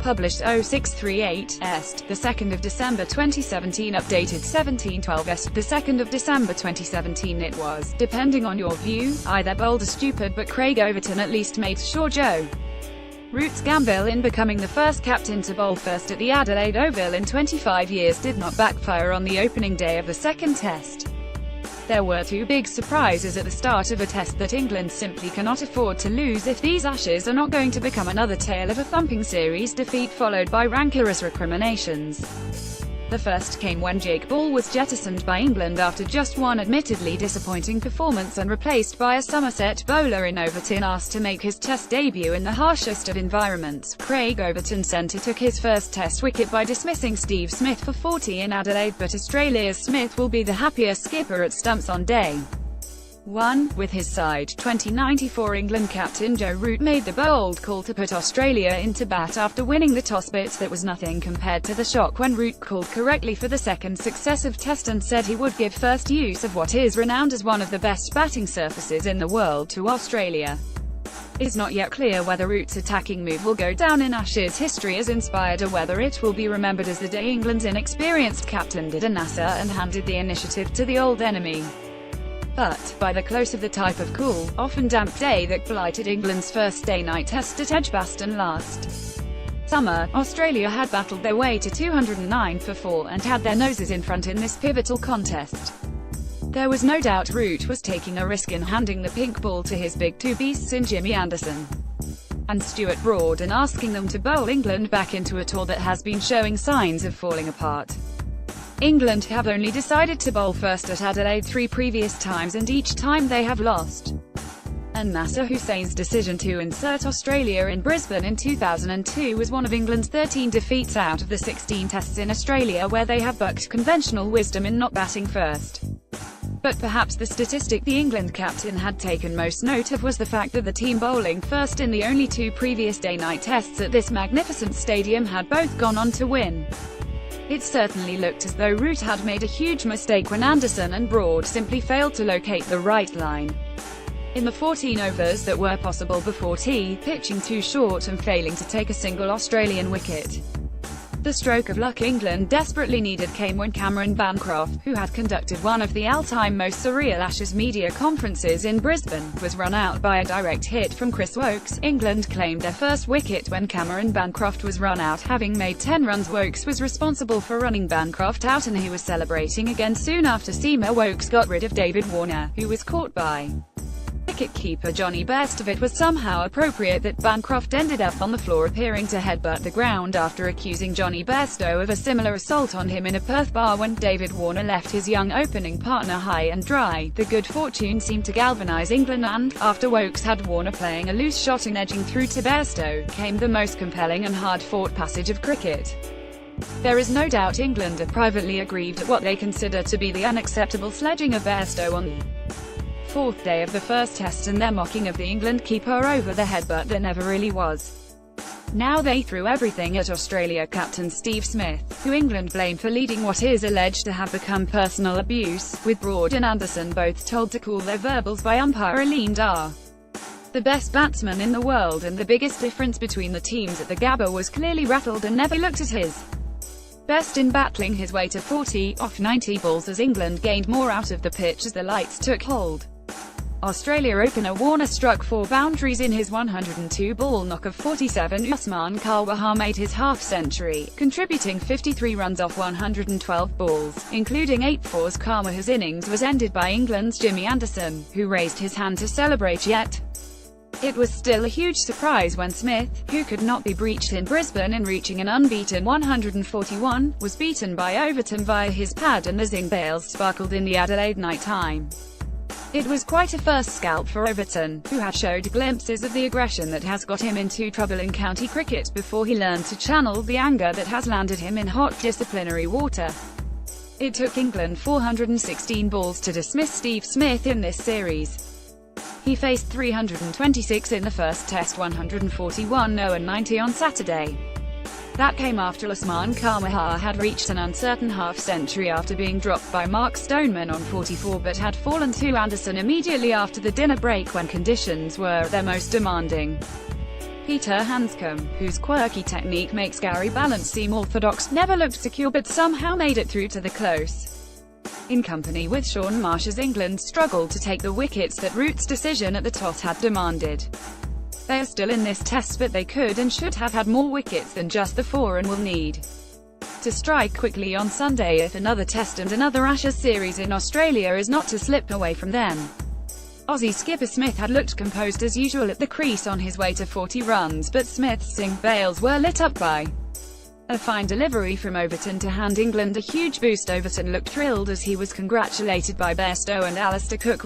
published 0638 Est, the 2nd of December 2017, updated 1712 Est, the 2nd of December 2017. It was, depending on your view, either bold or stupid, but Craig Overton at least made sure Joe Root's gamble in becoming the first captain to bowl first at the Adelaide Oval in 25 years did not backfire on the opening day of the second test. There were two big surprises at the start of a test that England simply cannot afford to lose if these Ashes are not going to become another tale of a thumping series defeat followed by rancorous recriminations. The first came when Jake Ball was jettisoned by England after just one admittedly disappointing performance and replaced by a Somerset bowler in Overton, asked to make his test debut in the harshest of environments. Craig Overton centre took his first test wicket by dismissing Steve Smith for 40 in Adelaide, but Australia's Smith will be the happier skipper at stumps on day 1. With his side, 2094 England captain Joe Root made the bold call to put Australia into bat after winning the toss, but that was nothing compared to the shock when Root called correctly for the second successive test and said he would give first use of what is renowned as one of the best batting surfaces in the world to Australia. It's not yet clear whether Root's attacking move will go down in Ashes history as inspired or whether it will be remembered as the day England's inexperienced captain did a NASA and handed the initiative to the old enemy. But, by the close of the type of cool, often damp day that blighted England's first day-night test at Edgbaston last summer, Australia had battled their way to 209 for 4 and had their noses in front in this pivotal contest. There was no doubt Root was taking a risk in handing the pink ball to his big two beasts in Jimmy Anderson and Stuart Broad and asking them to bowl England back into a tour that has been showing signs of falling apart. England have only decided to bowl first at Adelaide 3 previous times and each time they have lost. And Nasser Hussein's decision to insert Australia in Brisbane in 2002 was one of England's 13 defeats out of the 16 tests in Australia where they have bucked conventional wisdom in not batting first. But perhaps the statistic the England captain had taken most note of was the fact that the team bowling first in the only 2 previous day-night tests at this magnificent stadium had both gone on to win. It certainly looked as though Root had made a huge mistake when Anderson and Broad simply failed to locate the right line in the 14 overs that were possible before tea, pitching too short and failing to take a single Australian wicket. The stroke of luck England desperately needed came when Cameron Bancroft, who had conducted one of the all-time most surreal Ashes media conferences in Brisbane, was run out by a direct hit from Chris Woakes. England claimed their first wicket when Cameron Bancroft was run out, having made 10 runs. Woakes was responsible for running Bancroft out and he was celebrating again soon after seamer Woakes got rid of David Warner, who was caught by wicket-keeper Johnny Bairstow. It was somehow appropriate that Bancroft ended up on the floor appearing to headbutt the ground after accusing Johnny Bairstow of a similar assault on him in a Perth bar when David Warner left his young opening partner high and dry. The good fortune seemed to galvanise England and, after Woakes had Warner playing a loose shot and edging through to Bairstow, came the most compelling and hard-fought passage of cricket. There is no doubt England are privately aggrieved at what they consider to be the unacceptable sledging of Bairstow on the 4th day of the first test and their mocking of the England keeper over the headbutt that never really was. Now they threw everything at Australia captain Steve Smith, who England blamed for leading what is alleged to have become personal abuse, with Broad and Anderson both told to cool their verbals by umpire Aleem Dar. The best batsman in the world and the biggest difference between the teams at the Gabba was clearly rattled and never looked at his best in battling his way to 40 off 90 balls as England gained more out of the pitch as the lights took hold. Australia opener Warner struck 4 boundaries in his 102-ball knock of 47. Usman Khawaja made his half-century, contributing 53 runs off 112 balls, including 8 fours. Khawaja's innings was ended by England's Jimmy Anderson, who raised his hand to celebrate, yet it was still a huge surprise when Smith, who could not be breached in Brisbane in reaching an unbeaten 141, was beaten by Overton via his pad and the zing bales sparkled in the Adelaide night time. It was quite a first scalp for Overton, who had showed glimpses of the aggression that has got him into trouble in county cricket before he learned to channel the anger that has landed him in hot disciplinary water. It took England 416 balls to dismiss Steve Smith in this series. He faced 326 in the first test, 141 and 90 on Saturday. That came after Usman Khawaja had reached an uncertain half-century after being dropped by Mark Stoneman on 44 but had fallen to Anderson immediately after the dinner break when conditions were their most demanding. Peter Hanscom, whose quirky technique makes Gary Balance seem orthodox, never looked secure but somehow made it through to the close. In company with Sean Marsh's England struggled to take the wickets that Root's decision at the toss had demanded. They are still in this test, but they could and should have had more wickets than just the 4 and will need to strike quickly on Sunday if another test and another Ashes series in Australia is not to slip away from them. Aussie skipper Smith had looked composed as usual at the crease on his way to 40 runs, but Smith's sink bails were lit up by a fine delivery from Overton to hand England a huge boost. Overton looked thrilled as he was congratulated by Bairstow and Alistair Cook.